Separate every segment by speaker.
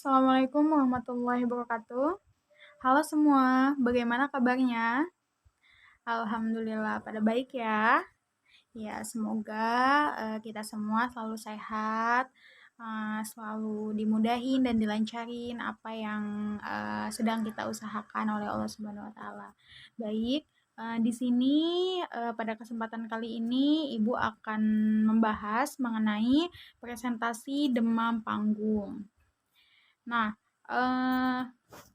Speaker 1: Assalamualaikum warahmatullahi wabarakatuh. Halo semua, bagaimana kabarnya? Alhamdulillah pada baik ya. Ya, semoga kita semua selalu sehat, selalu dimudahin dan dilancarin apa yang sedang kita usahakan oleh Allah Subhanahu wa taala. Baik, di sini pada kesempatan kali ini Ibu akan membahas mengenai presentasi demam panggung. Nah, eh,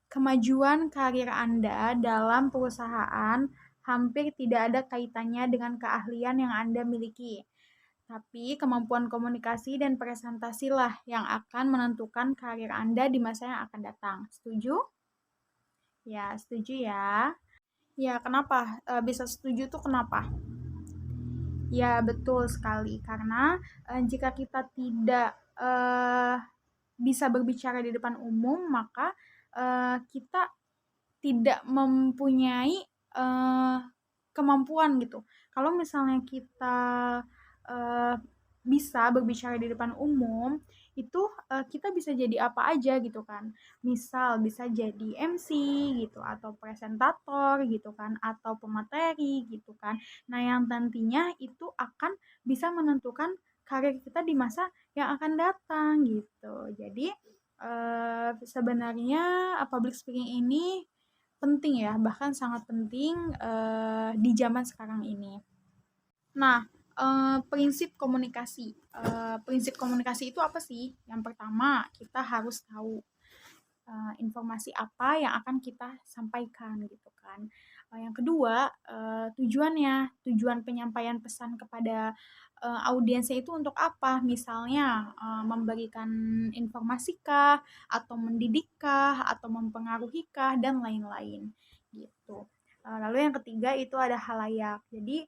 Speaker 1: kemajuan karir Anda dalam perusahaan hampir tidak ada kaitannya dengan keahlian yang Anda miliki. Tapi kemampuan komunikasi dan presentasi lah yang akan menentukan karir Anda di masa yang akan datang. Setuju? Ya, setuju ya. Ya, kenapa? Bisa setuju tuh kenapa? Ya, betul sekali. Karena jika kita tidak bisa berbicara di depan umum, maka kita tidak mempunyai kemampuan gitu. Kalau misalnya kita uh, bisa berbicara di depan umum, itu kita bisa jadi apa aja gitu kan. Misal bisa jadi MC gitu atau presentator gitu kan atau pemateri gitu kan. Nah, yang nantinya itu akan bisa menentukan karir kita di masa yang akan datang gitu. Jadi sebenarnya public speaking ini penting ya, bahkan sangat penting di zaman sekarang ini. Nah, prinsip komunikasi. Prinsip komunikasi itu apa sih? Yang pertama, kita harus tahu informasi apa yang akan kita sampaikan gitu kan. Yang kedua, tujuannya, tujuan penyampaian pesan kepada audiensnya itu untuk apa? Misalnya memberikan informasikah, atau mendidikkah, atau mempengaruhikah, dan lain-lain gitu. Lalu yang ketiga itu ada halayak. Jadi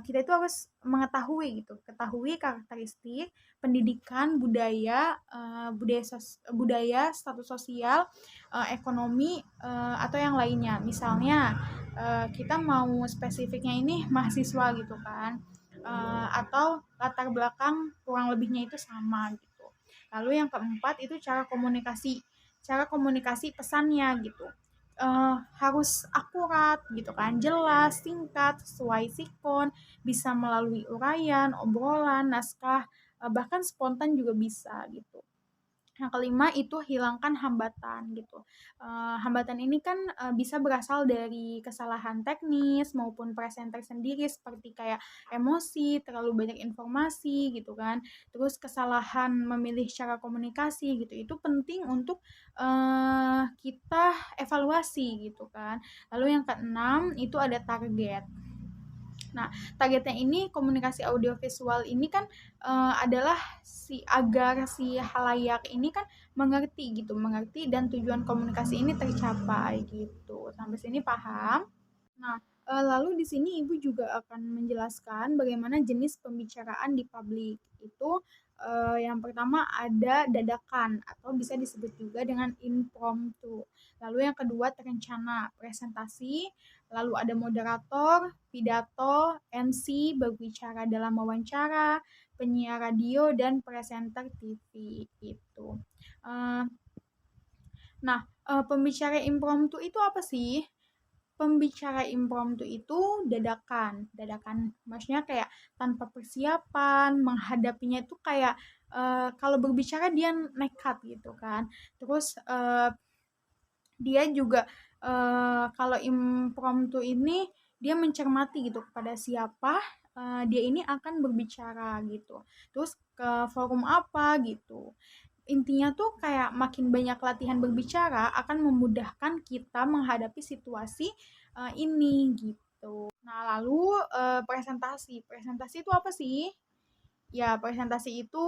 Speaker 1: kita itu harus mengetahui gitu, ketahui karakteristik pendidikan, budaya, budaya, status sosial, ekonomi, atau yang lainnya. Misalnya kita mau spesifiknya ini mahasiswa gitu kan, atau latar belakang kurang lebihnya itu sama gitu. Lalu yang keempat itu cara komunikasi pesannya gitu. Harus akurat gitu kan, jelas, singkat, sesuai sikon, bisa melalui uraian, obrolan, naskah, bahkan spontan juga bisa gitu. Yang kelima itu hilangkan hambatan gitu. Hambatan ini kan bisa berasal dari kesalahan teknis maupun presenter sendiri seperti kayak emosi, terlalu banyak informasi gitu kan. Terus kesalahan memilih cara komunikasi gitu. Itu penting untuk kita evaluasi gitu kan. Lalu yang keenam itu ada target. Nah, targetnya ini komunikasi audiovisual ini kan adalah agar si halayak ini kan mengerti gitu, mengerti dan tujuan komunikasi ini tercapai gitu. Sampai sini paham? Nah, lalu di sini Ibu juga akan menjelaskan bagaimana jenis pembicaraan di publik. Itu yang pertama ada dadakan atau bisa disebut juga dengan impromptu. Lalu yang kedua terencana, presentasi, lalu ada moderator, pidato, MC, berbicara dalam wawancara, penyiar radio dan presenter TV itu. Nah, pembicara impromptu itu apa sih? Pembicara impromptu itu dadakan. Dadakan maksudnya kayak tanpa persiapan, menghadapinya itu kayak kalau berbicara dia nekat gitu kan. Terus dia juga kalau impromptu ini dia mencermati gitu kepada siapa dia ini akan berbicara gitu. Terus ke forum apa gitu. Intinya tuh kayak makin banyak latihan berbicara akan memudahkan kita menghadapi situasi ini gitu. Nah, lalu presentasi. Presentasi itu apa sih? Ya, presentasi itu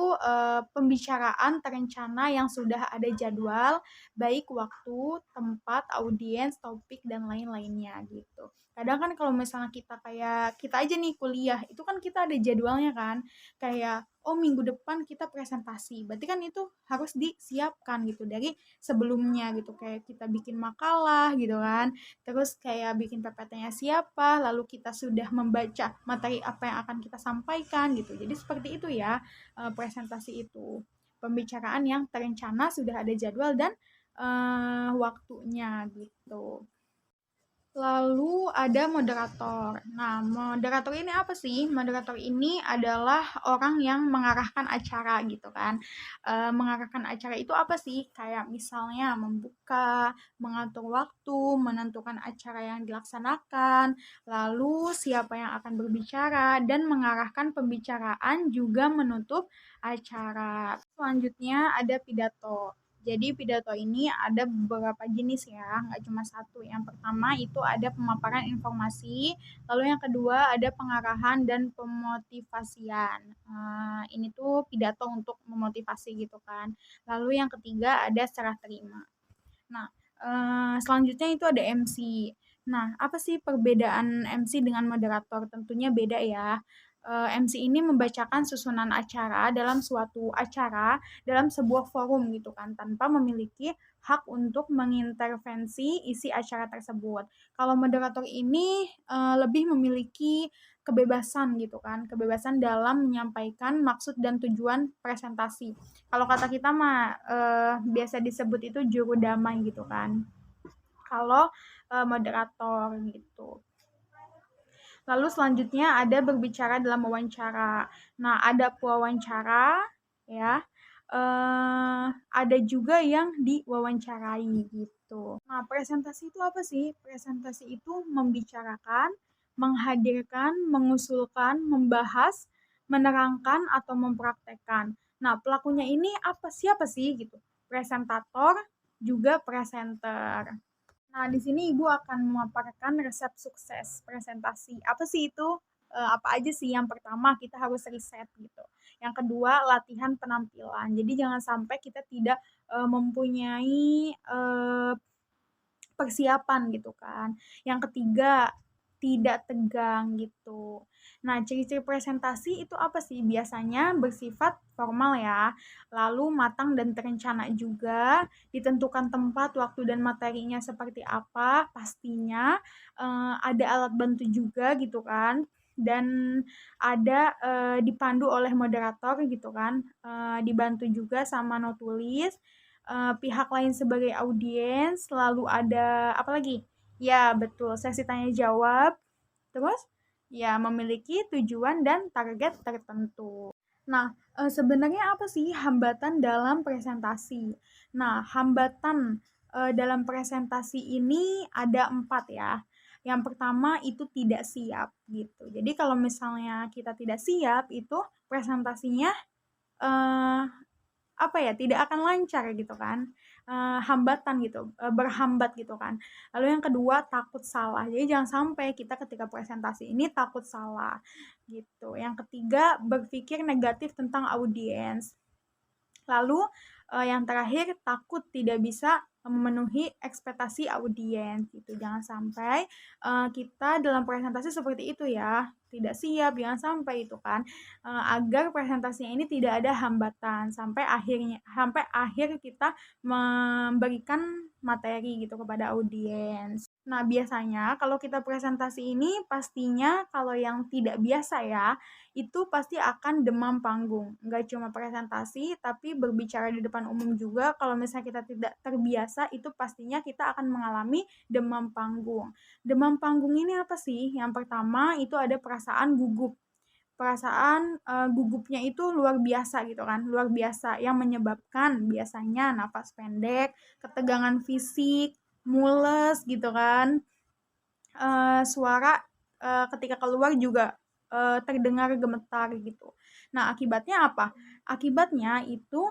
Speaker 1: pembicaraan terencana yang sudah ada jadwal, baik waktu, tempat, audiens, topik, dan lain-lainnya gitu. Kadang kan kalau misalnya kita kayak kita aja nih kuliah, itu kan kita ada jadwalnya kan. Kayak oh minggu depan kita presentasi. Berarti kan itu harus disiapkan gitu dari sebelumnya gitu. Kayak kita bikin makalah gitu kan. Terus kayak bikin PPT-nya siapa, lalu kita sudah membaca materi apa yang akan kita sampaikan gitu. Jadi seperti itu ya presentasi itu. pembicaraan yang terencana, sudah ada jadwal dan waktunya gitu. Lalu ada moderator. Nah, moderator ini apa sih? Moderator ini adalah orang yang mengarahkan acara gitu kan. Mengarahkan acara itu apa sih? Kayak misalnya membuka, mengatur waktu, menentukan acara yang dilaksanakan, lalu siapa yang akan berbicara, dan mengarahkan pembicaraan juga menutup acara. Selanjutnya ada pidato. Jadi pidato ini ada beberapa jenis ya, nggak cuma satu. Yang pertama itu ada pemaparan informasi, lalu yang kedua ada pengarahan dan pemotivasian. Ini tuh pidato untuk memotivasi gitu kan. Lalu yang ketiga ada serah terima. Nah, selanjutnya itu ada MC. Nah, apa sih perbedaan MC dengan moderator? Tentunya beda ya. MC ini membacakan susunan acara dalam suatu acara dalam sebuah forum gitu kan, tanpa memiliki hak untuk mengintervensi isi acara tersebut. Kalau moderator ini lebih memiliki kebebasan gitu kan, kebebasan dalam menyampaikan maksud dan tujuan presentasi. Kalau kata kita mah biasa disebut itu juru damai gitu kan. Kalau moderator gitu. Lalu selanjutnya ada berbicara dalam wawancara. Nah, ada pewawancara ya. Ada juga yang diwawancarai gitu. Nah, presentasi itu apa sih? Presentasi itu membicarakan, menghadirkan, mengusulkan, membahas, menerangkan atau mempraktekkan. Nah, pelakunya ini siapa sih gitu? Presentator juga presenter. Nah, di sini Ibu akan memaparkan resep sukses presentasi. Apa sih itu? Apa aja sih? Yang pertama, kita harus riset gitu. Yang kedua, latihan penampilan. Jadi jangan sampai kita tidak mempunyai persiapan gitu kan. Yang ketiga, tidak tegang gitu. Nah, ciri-ciri presentasi itu apa sih? Biasanya bersifat formal ya, lalu matang dan terencana juga, ditentukan tempat, waktu, dan materinya seperti apa, pastinya ada alat bantu juga gitu kan, dan ada dipandu oleh moderator gitu kan, dibantu juga sama notulis, pihak lain sebagai audiens, lalu ada apa lagi? Ya, betul, sesi tanya jawab. Terus, ya memiliki tujuan dan target tertentu. Nah, sebenarnya apa sih hambatan dalam presentasi? Nah, hambatan dalam presentasi ini ada 4 ya. Yang pertama itu tidak siap gitu. Jadi kalau misalnya kita tidak siap itu presentasinya eh, apa ya, tidak akan lancar gitu kan, hambatan gitu, berhambat gitu kan. Lalu yang kedua takut salah, jadi jangan sampai kita ketika presentasi ini takut salah gitu. Yang ketiga berpikir negatif tentang audiens. Lalu yang terakhir takut tidak bisa memenuhi ekspektasi audiens gitu. Jangan sampai kita dalam presentasi seperti itu ya, tidak siap, jangan sampai itu kan, agar presentasinya ini tidak ada hambatan sampai akhir kita memberikan materi gitu kepada audiens. Nah, biasanya kalau kita presentasi ini pastinya kalau yang tidak biasa ya, itu pasti akan demam panggung. Nggak cuma presentasi, tapi berbicara di depan umum juga. Kalau misalnya kita tidak terbiasa, itu pastinya kita akan mengalami demam panggung. Demam panggung ini apa sih? Yang pertama itu ada perasaan gugup. Perasaan gugupnya itu luar biasa gitu kan, luar biasa yang menyebabkan biasanya nafas pendek, ketegangan fisik, mules gitu kan, suara ketika keluar juga terdengar gemetar gitu. Nah, akibatnya apa? Akibatnya itu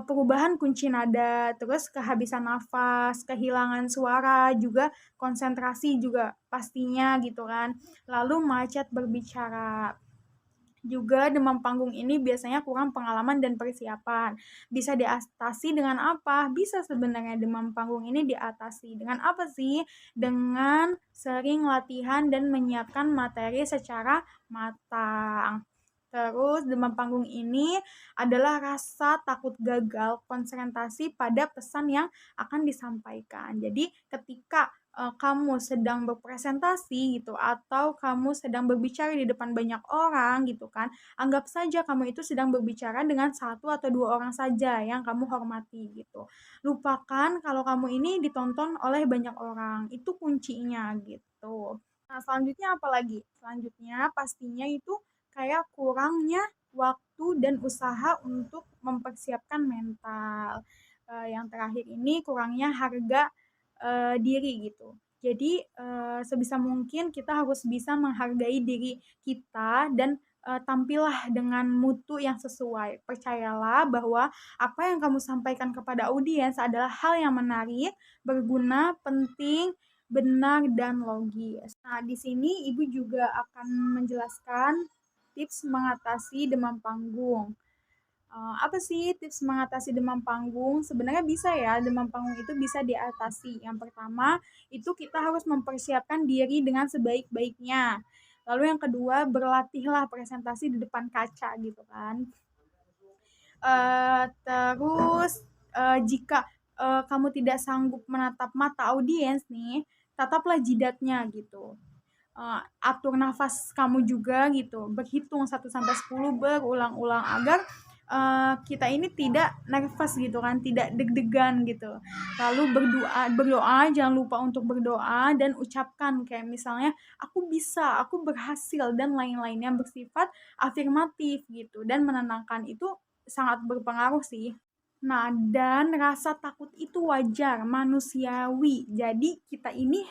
Speaker 1: perubahan kunci nada, terus kehabisan nafas, kehilangan suara, juga konsentrasi juga pastinya gitu kan. Lalu macet berbicara. Juga demam panggung ini biasanya kurang pengalaman dan persiapan. Bisa diatasi dengan apa? Bisa sebenarnya demam panggung ini diatasi dengan apa sih? Dengan sering latihan dan menyiapkan materi secara matang. Terus demam panggung ini adalah rasa takut gagal konsentrasi pada pesan yang akan disampaikan. Jadi ketika kamu sedang berpresentasi gitu atau kamu sedang berbicara di depan banyak orang gitu kan, anggap saja kamu itu sedang berbicara dengan satu atau 2 orang saja yang kamu hormati gitu. Lupakan kalau kamu ini ditonton oleh banyak orang, itu kuncinya gitu. Nah, selanjutnya apa lagi? Selanjutnya pastinya itu kayak kurangnya waktu dan usaha untuk mempersiapkan mental. Yang terakhir ini kurangnya harga diri gitu. Jadi, sebisa mungkin kita harus bisa menghargai diri kita dan, tampillah dengan mutu yang sesuai. Percayalah bahwa apa yang kamu sampaikan kepada audiens adalah hal yang menarik, berguna, penting, benar, dan logis. Nah, di sini Ibu juga akan menjelaskan tips mengatasi demam panggung. Apa sih tips mengatasi demam panggung? Sebenarnya bisa ya, demam panggung itu bisa diatasi. Yang pertama, itu kita harus mempersiapkan diri dengan sebaik-baiknya. Lalu yang kedua, berlatihlah presentasi di depan kaca gitu kan. Terus jika kamu tidak sanggup menatap mata audiens nih, tataplah jidatnya gitu. Atur nafas kamu juga gitu, berhitung 1 sampai 10 berulang-ulang agar kita ini tidak nervous gitu kan, tidak deg-degan gitu. Lalu berdoa, jangan lupa untuk berdoa dan ucapkan kayak misalnya aku bisa, aku berhasil dan lain-lain yang bersifat afirmatif gitu dan menenangkan itu sangat berpengaruh sih. Nah, dan rasa takut itu wajar, manusiawi. Jadi kita ini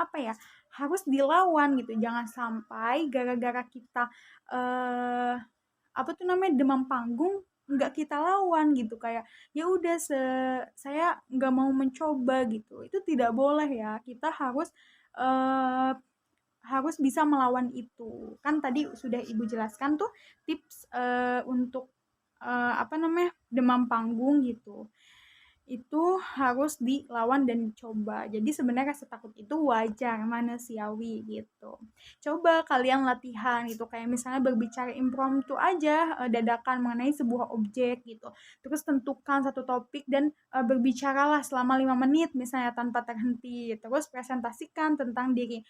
Speaker 1: apa ya, harus dilawan gitu. Jangan sampai gara-gara kita apa tuh namanya demam panggung nggak kita lawan gitu kayak ya udah saya nggak mau mencoba gitu. Itu tidak boleh ya. Kita eh, harus bisa melawan itu. Kan tadi sudah Ibu jelaskan tuh tips untuk apa namanya demam panggung gitu itu harus dilawan dan dicoba. Jadi sebenarnya rasa takut itu wajar, manusiawi gitu. Coba kalian latihan gitu, kayak misalnya berbicara impromptu aja, dadakan mengenai sebuah objek gitu. Terus tentukan satu topik dan berbicaralah selama 5 menit misalnya tanpa terhenti. Terus presentasikan tentang diri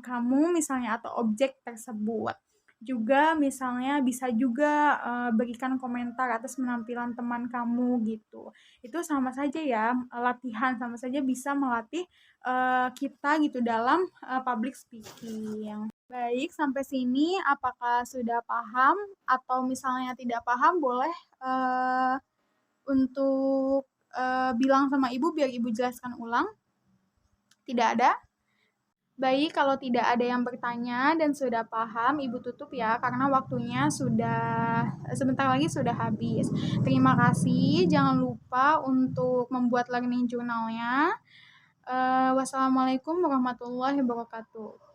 Speaker 1: kamu misalnya atau objek tersebut. Juga misalnya bisa juga berikan komentar atas penampilan teman kamu gitu. Itu sama saja ya, latihan sama saja bisa melatih kita gitu dalam public speaking. Baik, sampai sini apakah sudah paham atau misalnya tidak paham boleh untuk bilang sama Ibu biar Ibu jelaskan ulang. Tidak ada? Baik, kalau tidak ada yang bertanya dan sudah paham, Ibu tutup ya, karena waktunya sudah sebentar lagi sudah habis. Terima kasih, jangan lupa untuk membuat learning journal-nya. Wassalamualaikum warahmatullahi wabarakatuh.